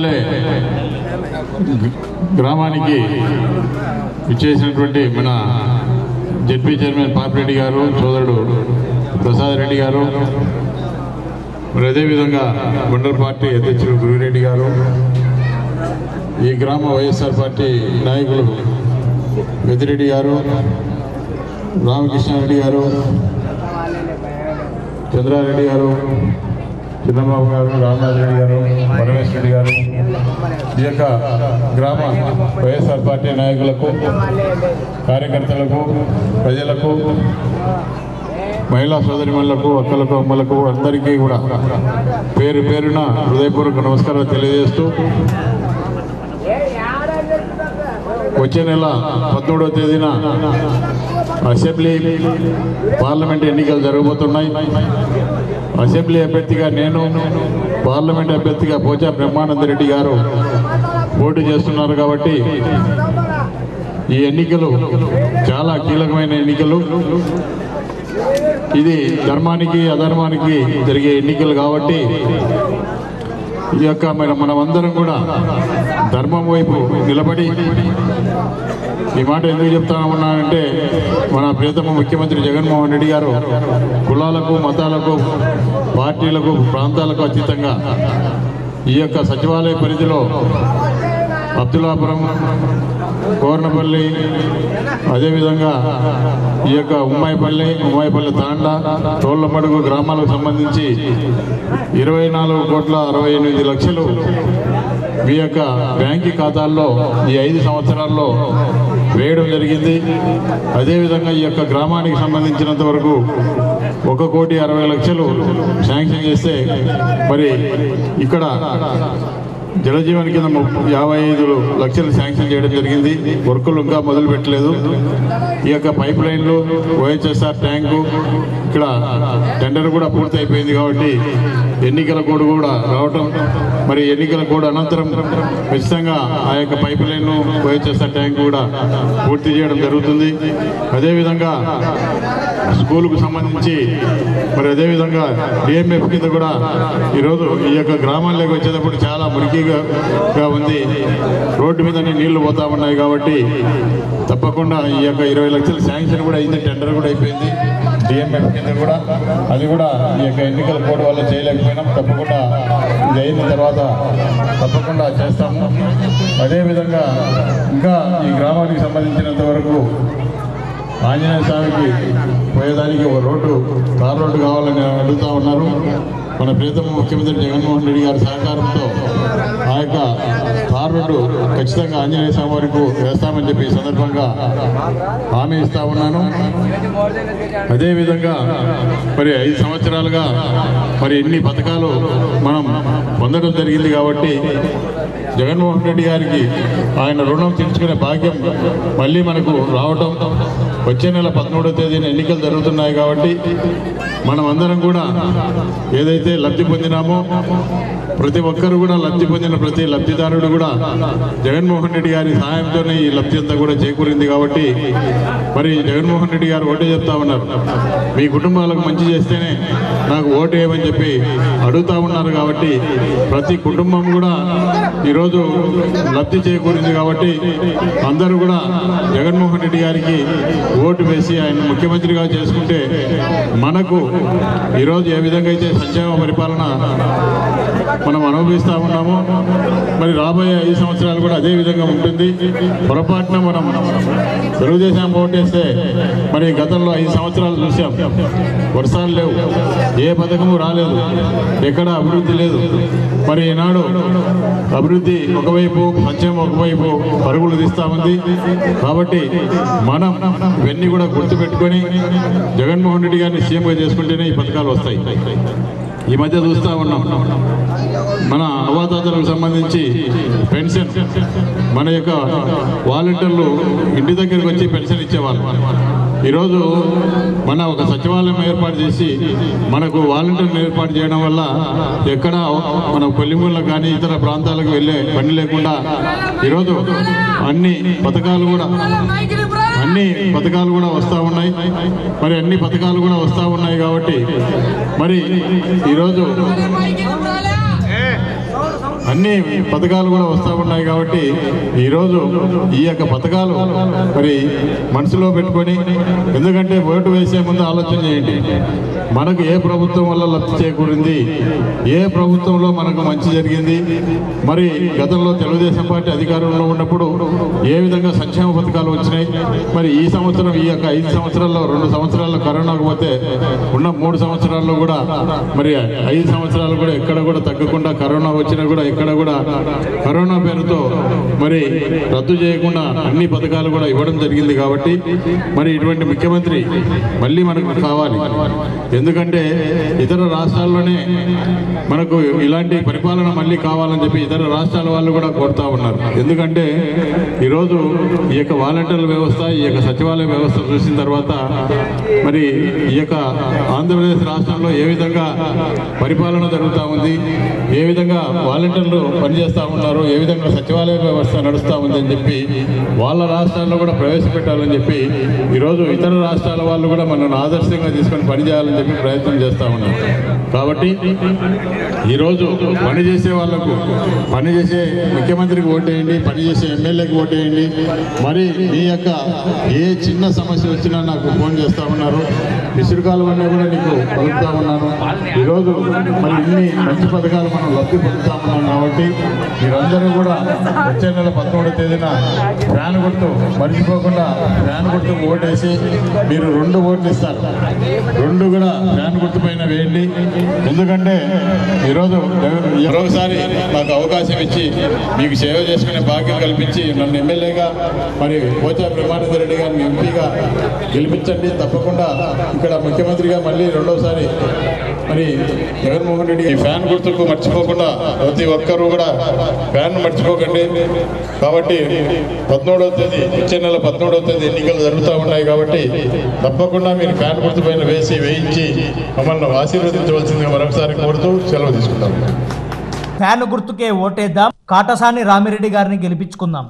కొత్తపల్లె గ్రామానికి ఇచ్చేసినటువంటి మన జెడ్పీ చైర్మన్ పాపిరెడ్డి గారు, సోదరుడు ప్రసాద్ రెడ్డి గారు, మరి అదేవిధంగా మండల పార్టీ అధ్యక్షులు గురురెడ్డి గారు, ఈ గ్రామ వైఎస్ఆర్ పార్టీ నాయకులు పెద్దిరెడ్డి గారు, రామకృష్ణారెడ్డి గారు, చంద్రారెడ్డి గారు, చిన్నబాబు గారు, రామనాథ్ రెడ్డి గారు, పరమేశ్వర రెడ్డి గారు, ఈ యొక్క గ్రామ వైఎస్ఆర్ పార్టీ నాయకులకు, కార్యకర్తలకు, ప్రజలకు, మహిళా సోదరిమణులకు, అక్కలకు, అమ్మలకు అందరికీ కూడా పేరు పేరున హృదయపూర్వక నమస్కారాలు తెలియజేస్తూ వచ్చే నెల 17వ తేదీన అసెంబ్లీ పార్లమెంట్ ఎన్నికలు జరగబోతున్నాయి. అసెంబ్లీ అభ్యర్థిగా నేను, పార్లమెంట్ అభ్యర్థిగా పోచా బ్రహ్మానందరెడ్డి గారు పోటీ చేస్తున్నారు. కాబట్టి ఈ ఎన్నికలు చాలా కీలకమైన ఎన్నికలు. ఇది ధర్మానికి అధర్మానికి జరిగే ఎన్నికలు కాబట్టి ఈ యొక్క మనమందరం కూడా ధర్మం వైపు నిలబడి, ఈ మాట ఎందుకు చెప్తా ఉన్నానంటే మన ప్రియతమ ముఖ్యమంత్రి జగన్మోహన్ రెడ్డి గారు కులాలకు, మతాలకు, పార్టీలకు, ప్రాంతాలకు అతీతంగా ఈ యొక్క సచివాలయ పరిధిలో అబ్దుల్లాపురం, కోర్నపల్లి, అదేవిధంగా ఈ యొక్క ఉమ్మాయిపల్లి తాండా, తోళ్లమడుగు గ్రామాలకు సంబంధించి 24,68,00,000 మీ యొక్క బ్యాంకు ఖాతాల్లో ఈ 5 సంవత్సరాల్లో వేయడం జరిగింది. అదేవిధంగా ఈ యొక్క గ్రామానికి సంబంధించినంత వరకు 1,60,00,000 శాంక్షన్ చేస్తే మరి ఇక్కడ జలజీవన్ కింద 55 లక్షలు శాంక్షన్ చేయడం జరిగింది. వర్కులు ఇంకా మొదలు పెట్టలేదు. ఈ యొక్క పైప్ లైన్లు, OHSR ట్యాంకు ఇక్కడ టెండర్ కూడా పూర్తి అయిపోయింది. కాబట్టి ఎన్నికల కోడ్ కూడా రావటం, మరి ఎన్నికల కోడ్ అనంతరం ఖచ్చితంగా ఆ యొక్క పైప్ లైన్, OHSR ట్యాంక్ కూడా పూర్తి చేయడం జరుగుతుంది. అదేవిధంగా స్కూలుకు సంబంధించి మరి అదేవిధంగా DMF కింద కూడా ఈరోజు ఈ యొక్క గ్రామాల్లోకి వచ్చేటప్పుడు చాలా మురికిగా ఉంది. రోడ్డు మీద నీళ్లు పోతా ఉన్నాయి. కాబట్టి తప్పకుండా ఈ యొక్క 20 లక్షల శాంక్షన్ కూడా అయింది. టెండర్ కూడా అయిపోయింది DMF కింద కూడా. అది కూడా ఈ యొక్క ఎన్నికల కోడ్ వల్ల చేయలేకపోయినాం. తప్పకుండా ఇది అయిన తర్వాత తప్పకుండా చేస్తాము. అదేవిధంగా ఇంకా ఈ గ్రామానికి సంబంధించినంత వరకు ఆంజనేయ స్వామికి పోయేదానికి ఒక రోడ్డు, తార్ రోడ్డు కావాలని అడుగుతూ ఉన్నారు. మన ప్రియతమ ముఖ్యమంత్రి జగన్మోహన్ రెడ్డి గారి సహకారంతో ఆ యొక్క తార్ రోడ్డు ఖచ్చితంగా ఆంజనేయ స్వామి వరకు వేస్తామని చెప్పి ఈ సందర్భంగా హామీ ఇస్తా ఉన్నాను. అదేవిధంగా మరి 5 సంవత్సరాలుగా మరి ఎన్ని పథకాలు మనం పొందడం జరిగింది. కాబట్టి జగన్మోహన్ రెడ్డి గారికి ఆయన రుణం తీర్చుకునే భాగ్యం మళ్ళీ మనకు రావటం, వచ్చే నెల 13వ తేదీన ఎన్నికలు జరుగుతున్నాయి. కాబట్టి మనం అందరం కూడా ఏదైతే లబ్ధి పొందినామో ప్రతి ఒక్కరు కూడా లబ్ధి పొందిన ప్రతి లబ్ధిదారుడు కూడా జగన్మోహన్ రెడ్డి గారి సహాయంతోనే ఈ లబ్ధి అంతా కూడా చేకూరింది. కాబట్టి మరి జగన్మోహన్ రెడ్డి గారు ఓటే చెప్తా ఉన్నారు, మీ కుటుంబాలకు మంచి చేస్తేనే నాకు ఓటు వేయమని చెప్పి అడుగుతా ఉన్నారు. కాబట్టి ప్రతి కుటుంబం కూడా ఈరోజు లబ్ధి చేకూరింది. కాబట్టి అందరూ కూడా జగన్మోహన్ రెడ్డి గారికి ఓటు వేసి ఆయన ముఖ్యమంత్రిగా చేసుకుంటే మనకు ఈరోజు ఏ విధంగా అయితే సంక్షేమ పరిపాలన మనం అనుభవిస్తూ ఉన్నాము, మరి రాబోయే 5 సంవత్సరాలు కూడా అదే విధంగా ఉంటుంది. పొరపాటున మనం తెలుగుదేశం ఓటేస్తే మరి గతంలో 5 సంవత్సరాలు చూసాం, వర్షాలు లేవు, ఏ పథకము రాలేదు, ఎక్కడ అభివృద్ధి లేదు. మరి ఈనాడు అభివృద్ధి ఒకవైపు, సంక్షేమం ఒకవైపు పరుగులు తీస్తూ ఉంది. కాబట్టి మనం ఇవన్నీ కూడా గుర్తుపెట్టుకొని జగన్మోహన్ రెడ్డి గారిని సీఎంగా చేసుకుంటేనే ఈ పథకాలు వస్తాయి. ఈ మధ్య చూస్తూ ఉన్నాం, మన అవాతాతలకు సంబంధించి పెన్షన్ మన యొక్క వాలంటీర్లు ఇంటి దగ్గరికి వచ్చి పెన్షన్ ఇచ్చేవాళ్ళు. ఈరోజు మన ఒక సచివాలయం ఏర్పాటు చేసి మనకు వాలంటీర్లు ఏర్పాటు చేయడం వల్ల ఎక్కడ మన కొల్లిమూలకు కానీ ఇతర ప్రాంతాలకు వెళ్ళే పని లేకుండా ఈరోజు అన్ని పథకాలు కూడా వస్తూ ఉన్నాయి. మరి అన్ని పథకాలు కూడా వస్తూ ఉన్నాయి. కాబట్టి మరి ఈరోజు అన్ని పథకాలు కూడా వస్తూ ఉన్నాయి. కాబట్టి ఈరోజు ఈ యొక్క పథకాలు మరి మనసులో పెట్టుకొని, ఎందుకంటే ఓటు వేసే ముందు ఆలోచన చేయండి, మనకు ఏ ప్రభుత్వం వల్ల లబ్ధి చేకూరింది, ఏ ప్రభుత్వంలో మనకు మంచి జరిగింది, మరి గతంలో తెలుగుదేశం పార్టీ అధికారంలో ఉన్నప్పుడు ఏ విధంగా సంక్షేమ పథకాలు వచ్చినాయి, మరి ఈ సంవత్సరం ఈ యొక్క 5 సంవత్సరాల్లో 2 సంవత్సరాల్లో కరోనాకు పోతే ఉన్న 3 సంవత్సరాల్లో కూడా మరి 5 సంవత్సరాలు కూడా ఎక్కడ కూడా తగ్గకుండా కరోనా వచ్చినా కూడా ఎక్కడ కూడా కరోనా పేరుతో మరి రద్దు చేయకుండా అన్ని పథకాలు కూడా ఇవ్వడం జరిగింది. కాబట్టి మరి ఇటువంటి ముఖ్యమంత్రి మళ్ళీ మనకు కావాలి. ఎందుకంటే ఇతర రాష్ట్రాల్లోనే మనకు ఇలాంటి పరిపాలన మళ్ళీ కావాలని చెప్పి ఇతర రాష్ట్రాల వాళ్ళు కూడా కోరుతా ఉన్నారు. ఎందుకంటే ఈరోజు ఈ యొక్క వాలంటీర్ల వ్యవస్థ, ఈ యొక్క సచివాలయ వ్యవస్థ చూసిన తర్వాత మరి ఈ యొక్క ఆంధ్రప్రదేశ్ రాష్ట్రంలో ఏ విధంగా పరిపాలన జరుగుతూ ఉంది, ఏ విధంగా వాలంటీర్లు పనిచేస్తూ ఉన్నారు, ఏ విధంగా సచివాలయ వ్యవస్థ నడుస్తూ ఉంది అని చెప్పి వాళ్ళ రాష్ట్రాల్లో కూడా ప్రవేశపెట్టాలని చెప్పి ఈరోజు ఇతర రాష్ట్రాల వాళ్ళు కూడా మనల్ని ఆదర్శంగా తీసుకొని పనిచేయాలని చెప్పి ప్రయత్నం చేస్తూ ఉన్నారు. కాబట్టి ఈరోజు పనిచేసే వాళ్లకు, పనిచేసే ముఖ్యమంత్రికి ఓటేయండి, పనిచేసే ఎమ్మెల్యేకి ఓటేయండి. మరి మీ యొక్క ఏ చిన్న సమస్య వచ్చినా నాకు ఫోన్ చేస్తూ ఉన్నారు, విసురుకాలు అన్నీ కూడా నీకు పలుకుతా ఉన్నాను. ఈరోజు మరి ఇన్ని మంచి పథకాలు మనం లబ్ధి పొందుతా ఉన్నాం. కాబట్టి మీరందరూ కూడా వచ్చే నెల 13వ తేదీన ఫ్యాన్ గుర్తు మర్చిపోకుండా ఫ్యాన్ గుర్తుకు ఓటేసి మీరు 2 ఓట్లు ఇస్తారు, 2 కూడా ఫ్యాన్ గుర్తు పైన వేయండి. ఎందుకంటే ఈరోజు మరొకసారి నాకు అవకాశం ఇచ్చి మీకు సేవ చేసుకునే భాగ్యం కల్పించి నన్ను ఎమ్మెల్యేగా మరి పోచా బ్రహ్మానంద రెడ్డి గారిని ఎంపీగా గెలిపించండి. తప్పకుండా ఇక్కడ ముఖ్యమంత్రిగా మళ్ళీ 2వసారి మరి జగన్మోహన్ రెడ్డి ఈ ఫ్యాన్ గుర్తుకు మర్చిపోకుండా ప్రతి ఒక్కరూ కూడా ఫ్యాన్ మర్చిపోకండి. కాబట్టి 13వ తేదీ వచ్చే నెల 13వ తేదీ ఎన్నికలు జరుగుతూ ఉన్నాయి. కాబట్టి తప్పకుండా మీరు ఫ్యాన్ గుర్తు పైన వేయించి మమ్మల్ని ఆశీర్వదించవలసిందిగా మరొకసారి కోరుతూ సెలవు తీసుకుంటాం. ఫ్యాన్ గుర్తుకే ఓటేద్దాం, కాటసాని రామిరెడ్డి గారిని గెలిపించుకుందాం.